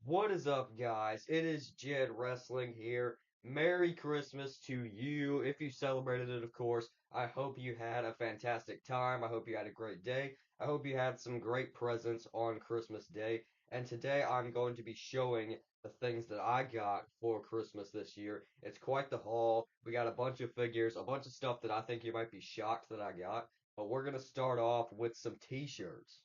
What is up, guys? It is Jed Wrestling here. Merry Christmas to you. If you celebrated it, of course. I hope you had a fantastic time. I hope you had a great day. I hope you had some great presents on Christmas Day. And today I'm going to be showing the things that I got for Christmas this year. It's quite the haul. We got a bunch of figures, a bunch of stuff that I think you might be shocked that I got. But we're going to start off with some t-shirts.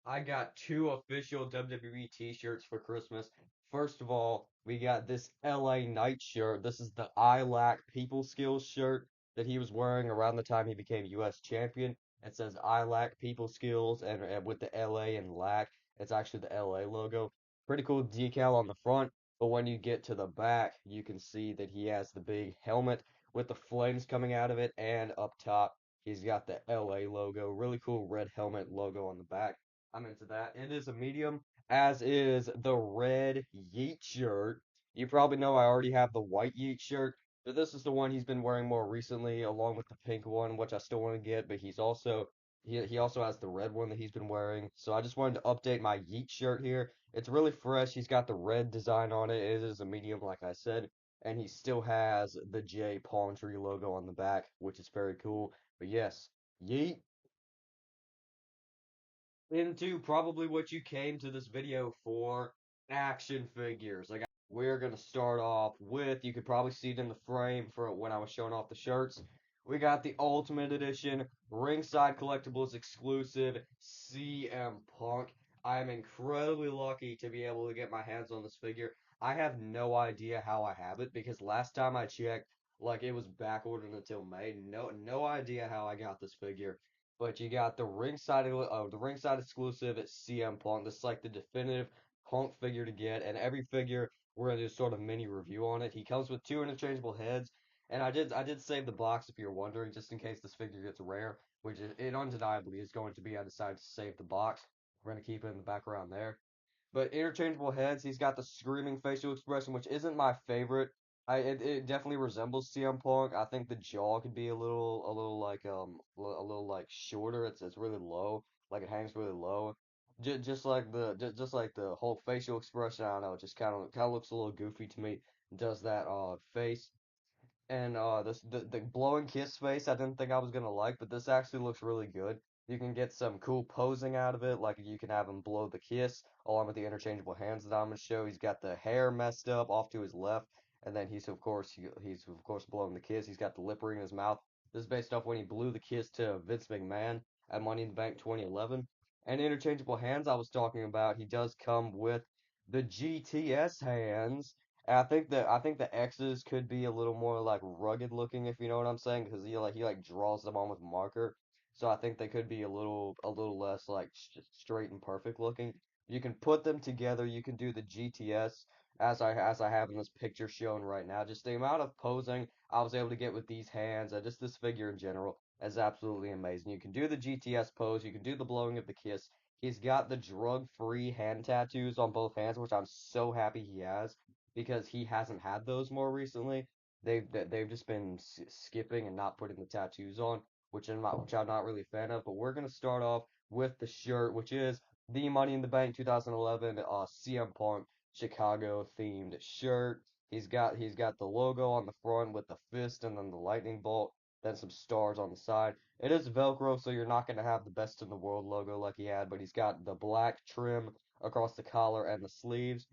I got two official WWE t-shirts for Christmas. First of all, we got this LA Knight shirt. This is the I Lack People Skills shirt that he was wearing around the time he became US champion. It says I Lack People Skills and with the LA and Lack, it's actually the LA logo. Pretty cool decal on the front, but when you get to the back, you can see that he has the big helmet with the flames coming out of it, and up top, he's got the LA logo. Really cool red helmet logo on the back. I'm into that. It is a medium, as is the red Yeet shirt. You probably know I already have the white Yeet shirt, but this is the one he's been wearing more recently, along with the pink one, which I still want to get, but he also has the red one that he's been wearing. So I just wanted to update my Yeet shirt here. It's really fresh. He's got the red design on it. It is a medium, like I said, and he still has the J palm tree logo on the back, which is very cool. But yes, Yeet into probably what you came to this video for, action figures. We're gonna start off with, you could probably see it in the frame for when I was showing off the shirts. We got the Ultimate Edition Ringside Collectibles exclusive CM Punk. I am incredibly lucky to be able to get my hands on this figure. I have no idea how I have it because last time I checked, like it was back ordered until May. No idea how I got this figure. But you got the ringside exclusive at CM Punk. This is like the definitive Punk figure to get, and every figure we're gonna do sort of mini review on it. He comes with two interchangeable heads, and I did save the box if you're wondering, just in case this figure gets rare, which it undeniably is going to be. I decided to save the box. We're gonna keep it in the background there. But interchangeable heads, he's got the screaming facial expression, which isn't my favorite. It definitely resembles CM Punk. I think the jaw could be a little like a little like shorter. It's really low, like it hangs really low. Just like the whole facial expression. I don't know, it just kind of looks a little goofy to me. Does that face. And the blowing kiss face I didn't think I was gonna like, but this actually looks really good. You can get some cool posing out of it, like you can have him blow the kiss along with the interchangeable hands that I'm gonna show. He's got the hair messed up off to his left, and then he's of course blowing the kiss. He's got the lip ring in his mouth. This is based off when he blew the kiss to Vince McMahon at Money in the Bank 2011. And interchangeable hands I was talking about, he does come with the GTS hands. And I think the X's could be a little more like rugged looking, if you know what I'm saying, because he draws them on with marker. So I think they could be a little less like straight and perfect looking. You can put them together. You can do the GTS as I have in this picture shown right now. Just the amount of posing I was able to get with these hands, and just this figure in general, is absolutely amazing. You can do the GTS pose. You can do the blowing of the kiss. He's got the drug-free hand tattoos on both hands, which I'm so happy he has because he hasn't had those more recently. They've just been skipping and not putting the tattoos on, which I'm not really a fan of. But we're gonna start off with the shirt, which is the Money in the Bank 2011 CM Punk Chicago themed shirt. He's got the logo on the front with the fist and then the lightning bolt, then some stars on the side. It is Velcro, so you're not gonna have the best in the world logo like he had, but he's got the black trim across the collar and the sleeves.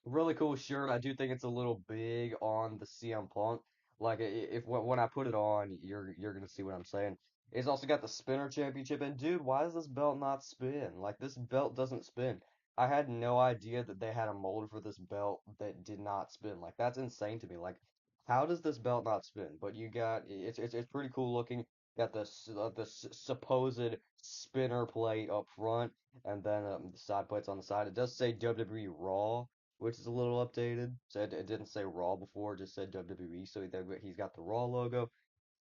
Really cool shirt. I do think it's a little big on the CM Punk. Like if when I put it on, you're gonna see what I'm saying. It's also got the spinner championship. And dude, why does this belt not spin? Like this belt doesn't spin. I had no idea that they had a mold for this belt that did not spin. Like that's insane to me. Like how does this belt not spin? But you got it's pretty cool looking. Got the supposed spinner plate up front, and then the side plates on the side. It does say WWE Raw, which is a little updated. So it didn't say Raw before, it just said WWE. So he's got the Raw logo.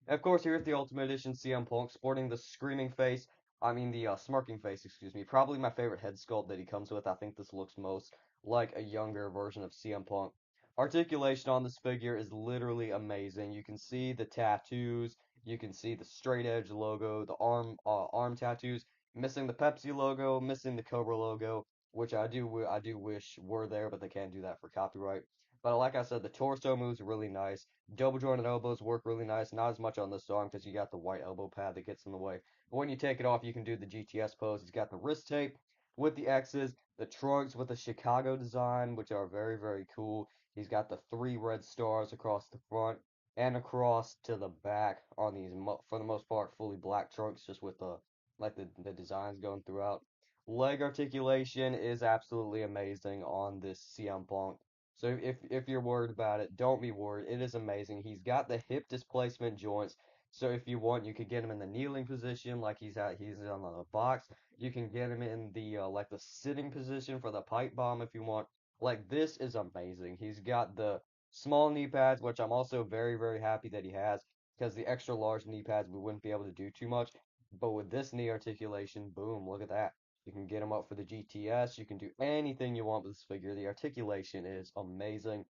And of course, here's the Ultimate Edition CM Punk sporting the screaming face. I mean, the smirking face, excuse me. Probably my favorite head sculpt that he comes with. I think this looks most like a younger version of CM Punk. Articulation on this figure is literally amazing. You can see the tattoos. You can see the straight edge logo, the arm tattoos, missing the Pepsi logo, missing the Cobra logo. which I do wish were there, but they can't do that for copyright. But like I said, the torso moves really nice. Double jointed elbows work really nice. Not as much on this song because you got the white elbow pad that gets in the way. But when you take it off, you can do the GTS pose. He's got the wrist tape with the X's, the trunks with the Chicago design, which are very, very cool. He's got the three red stars across the front and across to the back on these, for the most part, fully black trunks, just with the designs going throughout. Leg articulation is absolutely amazing on this CM Punk. So if you're worried about it, don't be worried. It is amazing. He's got the hip displacement joints. So if you want, you could get him in the kneeling position like he's on the box. You can get him in the like the sitting position for the pipe bomb if you want. Like this is amazing. He's got the small knee pads, which I'm also very, very happy that he has, because the extra large knee pads we wouldn't be able to do too much. But with this knee articulation, boom, look at that. You can get him up for the GTS. You can do anything you want with this figure. The articulation is amazing.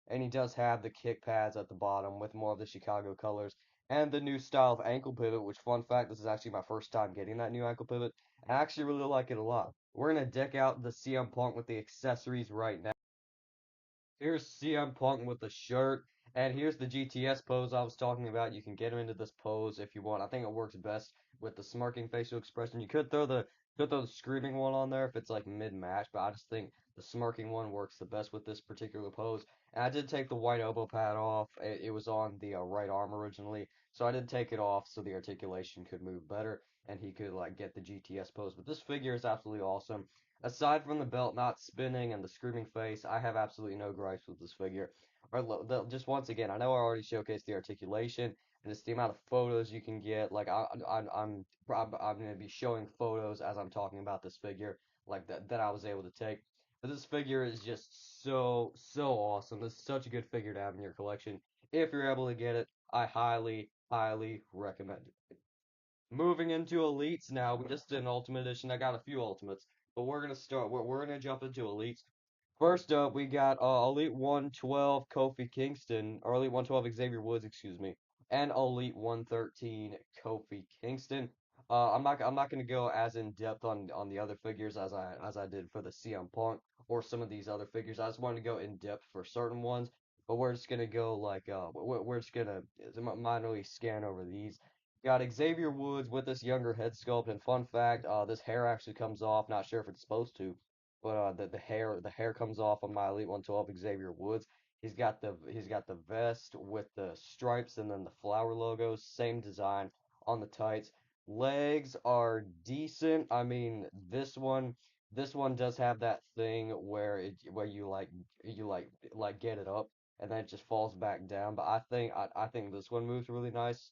And he does have the kick pads at the bottom with more of the Chicago colors and the new style of ankle pivot, which, fun fact, this is actually my first time getting that new ankle pivot. I actually really like it a lot. We're going to deck out the CM Punk with the accessories right now. Here's CM Punk with the shirt, and here's the GTS pose I was talking about. You can get him into this pose if you want. I think it works best with the smirking facial expression. You could throw the screaming one on there if it's like mid-match, but I just think the smirking one works the best with this particular pose. And I did take the white elbow pad off. It was on the right arm originally, so I did take it off so the articulation could move better and he could like get the GTS pose. But this figure is absolutely awesome. Aside from the belt not spinning and the screaming face, I have absolutely no gripes with this figure. Just once again, I know I already showcased the articulation and just the amount of photos you can get. Like I'm going to be showing photos as I'm talking about this figure, like that I was able to take. But this figure is just so awesome. This is such a good figure to have in your collection. If you're able to get it, I highly recommend it. Moving into elites now. We just did an ultimate edition. I got a few ultimates, but we're gonna start. We're gonna jump into elites. First up, we got Elite 112 Kofi Kingston, or Elite 112 Xavier Woods, excuse me, and Elite 113 Kofi Kingston. I'm not gonna go as in depth on the other figures as I did for the CM Punk or some of these other figures. I just wanted to go in depth for certain ones, but we're just gonna go like we're just gonna minorly scan over these. Got Xavier Woods with this younger head sculpt, and fun fact, this hair actually comes off. Not sure if it's supposed to, but the hair comes off on my Elite 112 Xavier Woods. He's got the vest with the stripes and then the flower logos, same design on the tights. Legs are decent. I mean, this one does have that thing where where you get it up and then it just falls back down. But I think this one moves really nice.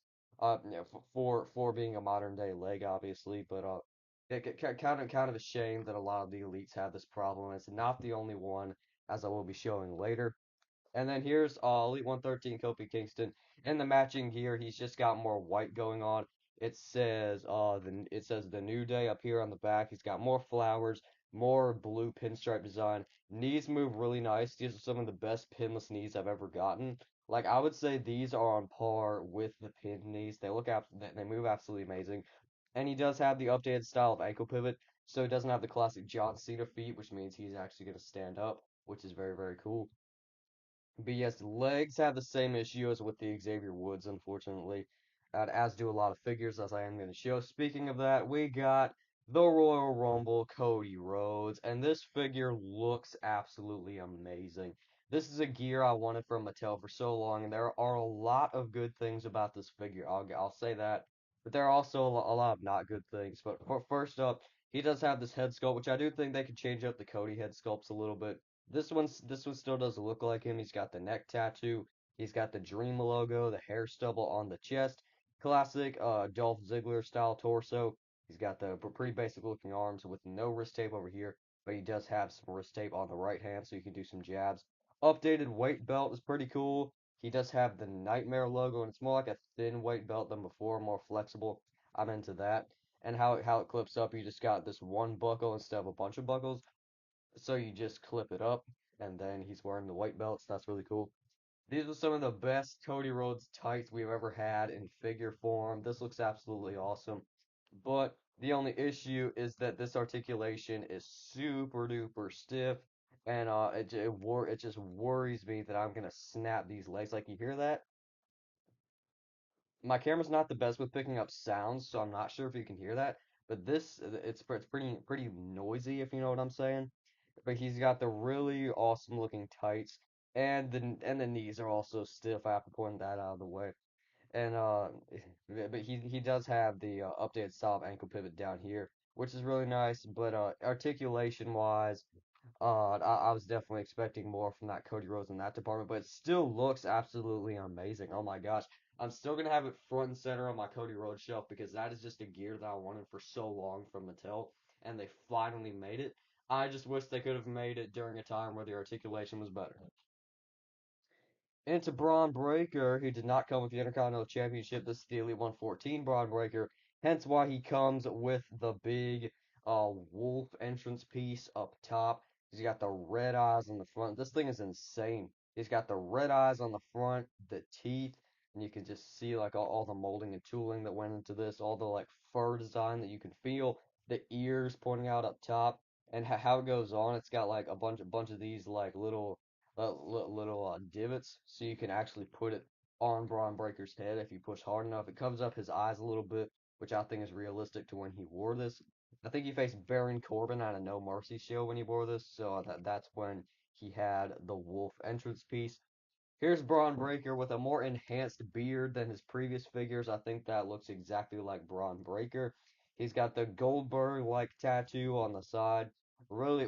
For being a modern day leg, obviously, but kind of a shame that a lot of the elites have this problem. It's not the only one, as I will be showing later. And then here's Elite 113 Kofi Kingston in the matching gear. He's just got more white going on. It says the New Day up here on the back. He's got more flowers, more blue pinstripe design. Knees move really nice. These are some of the best pinless knees I've ever gotten. Like I would say these are on par with the pin knees. They move absolutely amazing. And he does have the updated style of ankle pivot, so he doesn't have the classic John Cena feet, which means he's actually going to stand up, which is very, very cool. But yes, legs have the same issue as with the Xavier Woods, unfortunately, as do a lot of figures, as I am going to show. Speaking of that, we got the Royal Rumble Cody Rhodes, and this figure looks absolutely amazing. This is a gear I wanted from Mattel for so long, and there are a lot of good things about this figure. I'll say that, but there are also a lot of not good things. But first up, he does have this head sculpt, which I do think they could change up the Cody head sculpts a little bit. This one still does look like him. He's got the neck tattoo. He's got the Dream logo, the hair stubble on the chest. Classic Dolph Ziggler style torso. He's got the pretty basic looking arms with no wrist tape over here, but he does have some wrist tape on the right hand so you can do some jabs. Updated weight belt is pretty cool. He does have the Nightmare logo, and it's more like a thin weight belt than before, more flexible. I'm into that. And how it clips up, you just got this one buckle instead of a bunch of buckles. So you just clip it up, and then he's wearing the white belts. That's really cool. These are some of the best Cody Rhodes tights we've ever had in figure form. This looks absolutely awesome. But The only issue is that this articulation is super duper stiff, and it just worries me that I'm gonna snap these legs. Like you hear that? My camera's not the best with picking up sounds, so I'm not sure if you can hear that. But it's pretty noisy if you know what I'm saying. But he's got the really awesome looking tights, and the knees are also stiff. I have to point that out of the way. And but he does have the updated style ankle pivot down here, which is really nice. But articulation wise, I was definitely expecting more from that Cody Rhodes in that department, but it still looks absolutely amazing. Oh my gosh. I'm still gonna have it front and center on my Cody Rhodes shelf because that is just a gear that I wanted for so long from Mattel, and they finally made it. I just wish they could have made it during a time where the articulation was better. Into Braun Breaker, who did not come with the Intercontinental Championship. This is the Elite 114 Braun Breaker, hence why he comes with the big wolf entrance piece up top. He's got the red eyes on the front. This thing is insane. He's got the red eyes on the front, the teeth, and you can just see like all the molding and tooling that went into this, all the like fur design that you can feel, the ears pointing out up top, and how it goes on. It's got like a bunch of these like little divots, so you can actually put it on Braun Breaker's head if you push hard enough. It covers up his eyes a little bit, which I think is realistic to when he wore this. I think he faced Baron Corbin at a No Mercy show when he wore this, so that's when he had the wolf entrance piece. Here's Braun Breaker with a more enhanced beard than his previous figures. I think that looks exactly like Braun Breaker. He's got the Goldberg-like tattoo on the side. Really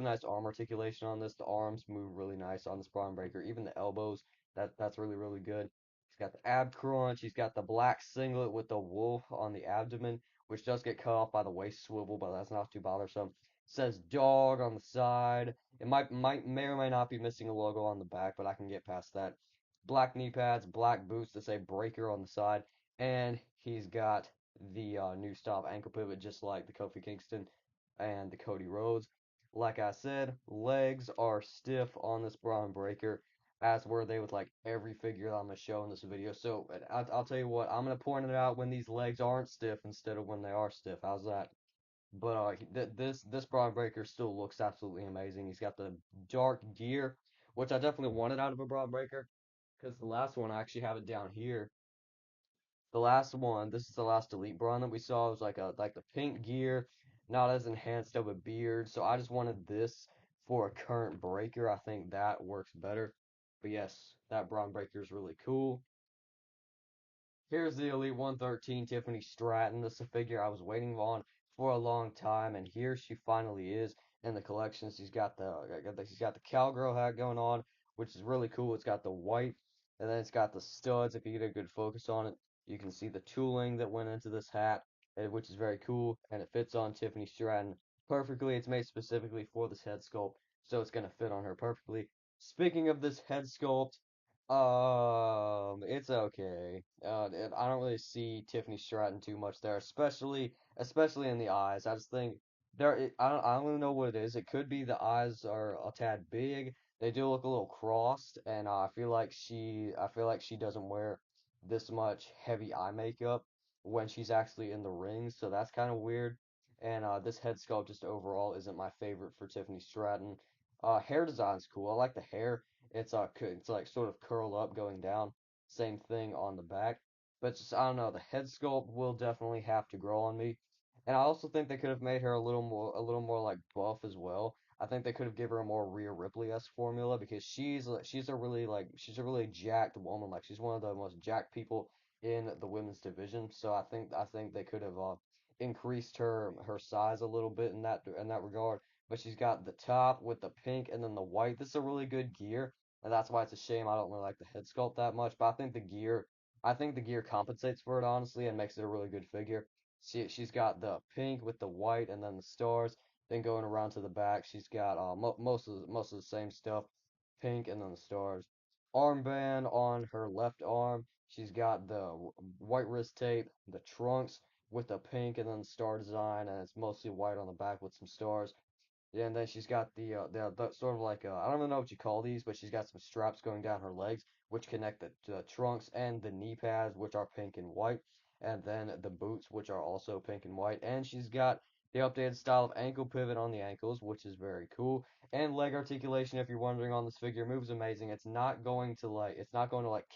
nice arm articulation on this. The arms move really nice on this Braun Breaker. Even the elbows, that's really good. He's got the ab crunch. He's got the black singlet with the wolf on the abdomen, which does get cut off by the waist swivel, but that's not too bothersome. Says dog on the side. It may or may not be missing a logo on the back, but I can get past that. Black knee pads, black boots that say Breaker on the side, and he's got the new style ankle pivot, just like the Kofi Kingston and the Cody Rhodes. Like I said, legs are stiff on this Braun Breaker, as were they with like every figure that I'm gonna show in this video. So I'll tell you what, I'm gonna point it out when these legs aren't stiff instead of when they are stiff. How's that? But this Braun Breaker still looks absolutely amazing. He's got the dark gear, which I definitely wanted out of a Braun Breaker, because the last one I actually have it down here. The last one, this is the last Elite Braun that we saw. It was like the pink gear, not as enhanced of a beard. So I just wanted this for a current breaker. I think that works better. But yes, that Braun Breaker is really cool. Here's the Elite 113 Tiffany Straton. This is a figure I was waiting on for a long time, and here she finally is in the collection. She's got the cowgirl hat going on, which is really cool. It's got the white, and then it's got the studs. If you get a good focus on it, you can see the tooling that went into this hat, which is very cool, and it fits on Tiffany Stratton perfectly. It's made specifically for this head sculpt, so it's gonna fit on her perfectly. Speaking of this head sculpt, it's okay. I don't really see Tiffany Stratton too much there, especially in the eyes. I just think I don't really know what it is. It could be the eyes are a tad big. They do look a little crossed, and I feel like she doesn't wear this much heavy eye makeup when she's actually in the ring, so that's kind of weird. And this head sculpt just overall isn't my favorite for Tiffany Stratton. Hair design's cool. I like the hair. It's like sort of curled up going down. Same thing on the back. But just I don't know, the head sculpt will definitely have to grow on me. And I also think they could have made her a little more like buff as well. I think they could have given her a more Rhea Ripley-esque formula because she's a really jacked woman. Like she's one of the most jacked people in the women's division. So I think they could have increased her size a little bit in that regard. But she's got the top with the pink and then the white. This is a really good gear, and that's why it's a shame I don't really like the head sculpt that much. But I think the gear compensates for it honestly and makes it a really good figure. She's got the pink with the white and then the stars. Then going around to the back, she's got most of the same stuff, pink and then the stars. Armband on her left arm. She's got the white wrist tape, the trunks with the pink and then the star design, and it's mostly white on the back with some stars. Yeah, and then she's got the sort of like I don't even know what you call these, but she's got some straps going down her legs, which connect the trunks and the knee pads, which are pink and white. and then the boots, which are also pink and white, and she's got the updated style of ankle pivot on the ankles, which is very cool, and leg articulation. If you're wondering on this figure, moves amazing. It's not going to like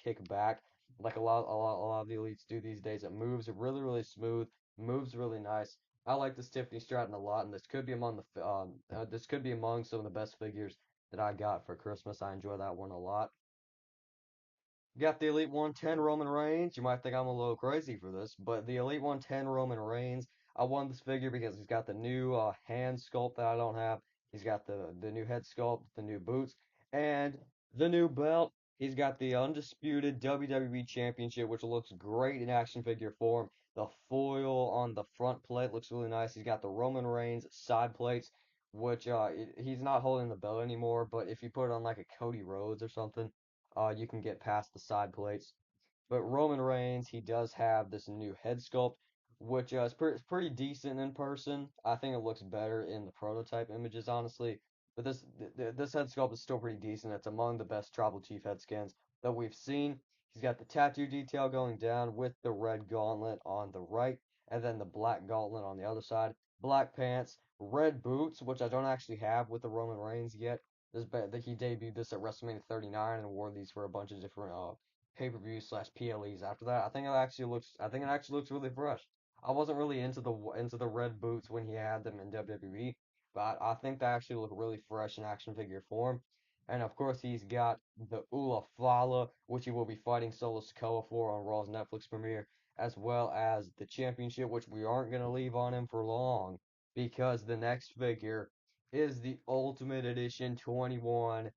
kick back like a lot of the elites do these days. It moves really, really smooth, moves really nice. I like this Tiffany Stratton a lot, and this could be among some of the best figures that I got for Christmas. I enjoy that one a lot. Got the Elite 110 Roman Reigns. You might think I'm a little crazy for this, but the Elite 110 Roman Reigns, I won this figure because he's got the new hand sculpt that I don't have. He's got the new head sculpt, the new boots, and the new belt. He's got the undisputed WWE Championship, which looks great in action figure form. The foil on the front plate looks really nice. He's got the Roman Reigns side plates, which he's not holding the belt anymore, but if you put it on like a Cody Rhodes or something, you can get past the side plates. But Roman Reigns, he does have this new head sculpt, which is pretty decent in person. I think it looks better in the prototype images, honestly. But this head sculpt is still pretty decent. It's among the best Tribal Chief head scans that we've seen. He's got the tattoo detail going down with the red gauntlet on the right, and then the black gauntlet on the other side. Black pants, red boots, which I don't actually have with the Roman Reigns yet. That he debuted this at WrestleMania 39 and wore these for a bunch of different pay-per-views slash PLEs after that. I think it actually looks really fresh. I wasn't really into the red boots when he had them in WWE, but I think they actually look really fresh in action figure form. And of course, he's got the Ula Fala, which he will be fighting Solo Sikoa for on Raw's Netflix premiere, as well as the championship, which we aren't going to leave on him for long because the next figure is the Ultimate Edition 21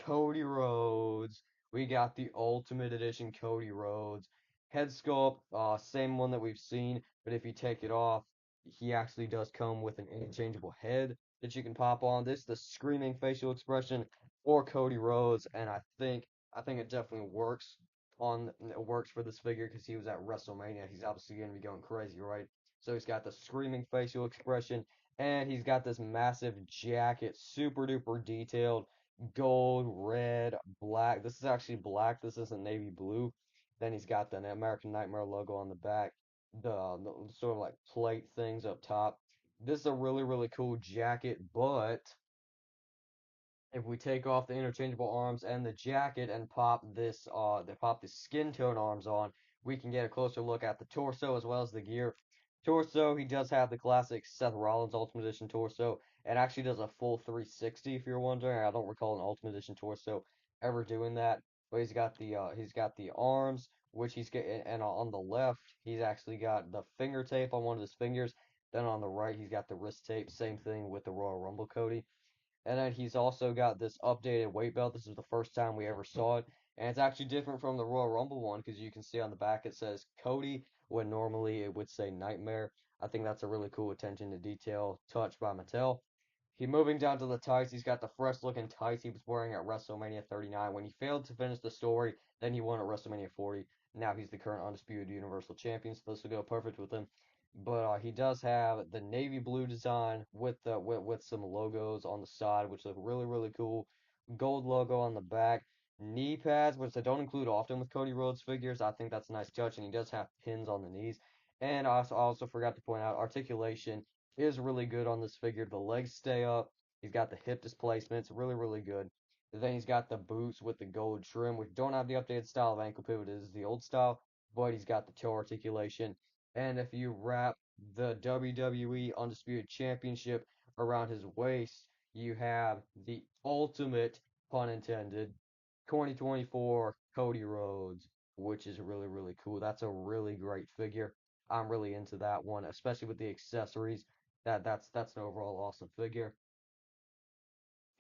Cody Rhodes. We got the Ultimate Edition Cody Rhodes. Head sculpt, same one that we've seen, but if you take it off, he actually does come with an interchangeable head that you can pop on. This the screaming facial expression or Cody Rhodes, and I think it definitely works for this figure because he was at WrestleMania. He's obviously going to be going crazy, right? So he's got the screaming facial expression, and he's got this massive jacket, super duper detailed, gold, red, black. This is actually black. This isn't navy blue. Then he's got the American Nightmare logo on the back, the sort of like plate things up top. This is a really, really cool jacket, but if we take off the interchangeable arms and the jacket and pop the skin tone arms on, we can get a closer look at the torso as well as the gear. Torso, he does have the classic Seth Rollins Ultimate Edition torso. It actually does a full 360 if you're wondering. I don't recall an Ultimate Edition torso ever doing that. But he's got the arms, which he's get and on the left, he's actually got the finger tape on one of his fingers. Then on the right, he's got the wrist tape. Same thing with the Royal Rumble Cody. And then he's also got this updated weight belt. This is the first time we ever saw it. And it's actually different from the Royal Rumble one because you can see on the back it says Cody when normally it would say Nightmare. I think that's a really cool attention to detail touch by Mattel. He moving down to the tights. He's got the fresh looking tights he was wearing at WrestleMania 39 when he failed to finish the story. Then he won at WrestleMania 40. Now he's the current undisputed Universal Champion, so this will go perfect with him. But he does have the navy blue design with some logos on the side, which look really really cool. Gold logo on the back, knee pads, which I don't include often with Cody Rhodes figures. I think that's a nice touch, and he does have pins on the knees. And I also forgot to point out articulation is really good on this figure. The legs stay up. He's got the hip displacements, really really good. Then he's got the boots with the gold trim, which don't have the updated style of ankle pivot. It is the old style, but he's got the toe articulation. And if you wrap the WWE Undisputed Championship around his waist, you have the ultimate, pun intended, 2024 Cody Rhodes, which is really, really cool. That's a really great figure. I'm really into that one, especially with the accessories. That's an overall awesome figure.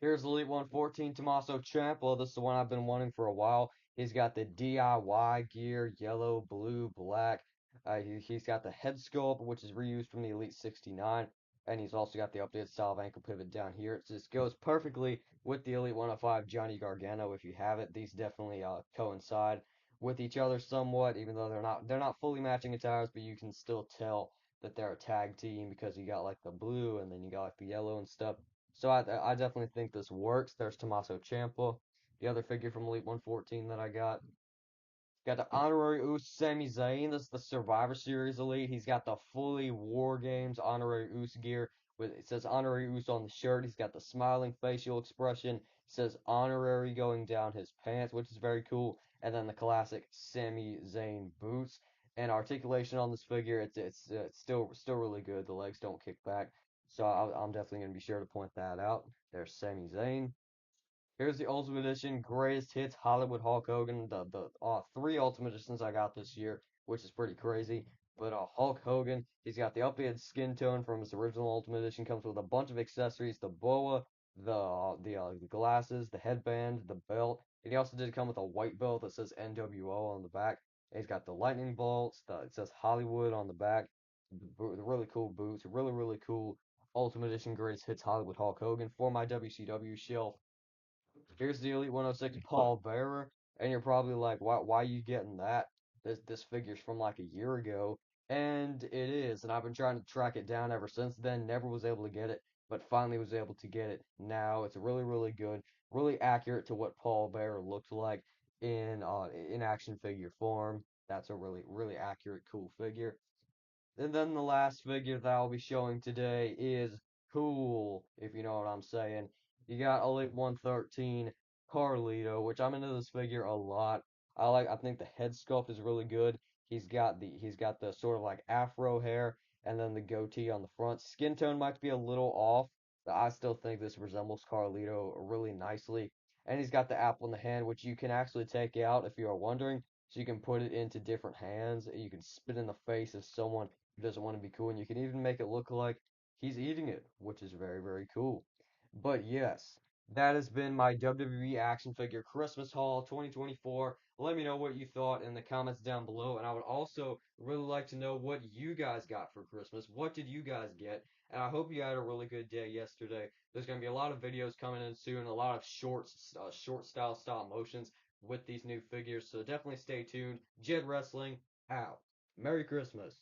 Here's Elite 114 Tommaso Ciampa. This is the one I've been wanting for a while. He's got the DIY gear, yellow, blue, black. He's got the head sculpt, which is reused from the Elite 69. And he's also got the updated style of ankle pivot down here. It just goes perfectly with the Elite 105 Johnny Gargano if you have it. These definitely coincide with each other somewhat, even though they're not fully matching attires, but you can still tell that they're a tag team because you got like the blue and then you got like the yellow and stuff. So I definitely think this works. There's Tommaso Ciampa, the other figure from Elite 114 that I got. Got the honorary Uso Sami Zayn. This is the Survivor Series Elite. He's got the fully War Games honorary Uso gear. With it says honorary Uso on the shirt. He's got the smiling facial expression. It says honorary going down his pants, which is very cool. And then the classic Sami Zayn boots. And articulation on this figure, it's still really good. The legs don't kick back, so I'm definitely gonna be sure to point that out. There's Sami Zayn. Here's the Ultimate Edition Greatest Hits Hollywood Hulk Hogan. The three Ultimate Editions I got this year, which is pretty crazy. But Hulk Hogan, he's got the updated skin tone from his original Ultimate Edition. Comes with a bunch of accessories: the boa, the glasses, the headband, the belt. And he also did come with a white belt that says NWO on the back. And he's got the lightning bolts. It says Hollywood on the back. The really cool boots. Really cool Ultimate Edition Greatest Hits Hollywood Hulk Hogan for my WCW shelf. Here's the Elite 106 Paul Bearer, and you're probably like, why are you getting that? This figure's from like a year ago, and it is, and I've been trying to track it down ever since then. Never was able to get it, but finally was able to get it now. It's really good, really accurate to what Paul Bearer looked like in action figure form. That's a really accurate, cool figure. And then the last figure that I'll be showing today is cool, if you know what I'm saying. You got Elite 113 Carlito, which I'm into this figure a lot. I think the head sculpt is really good. He's got the sort of like afro hair and then the goatee on the front. Skin tone might be a little off, but I still think this resembles Carlito really nicely. And he's got the apple in the hand, which you can actually take out if you are wondering. So you can put it into different hands. You can spit in the face of someone doesn't want to be cool, and you can even make it look like he's eating it, which is very cool. But yes, that has been my WWE action figure Christmas haul 2024. Let me know what you thought in the comments down below, and I would also really like to know what you guys got for Christmas. What did you guys get? And I hope you had a really good day yesterday. There's going to be a lot of videos coming in soon, a lot of short style stop motions with these new figures, so definitely stay tuned. Jed Wrestling out. Merry Christmas.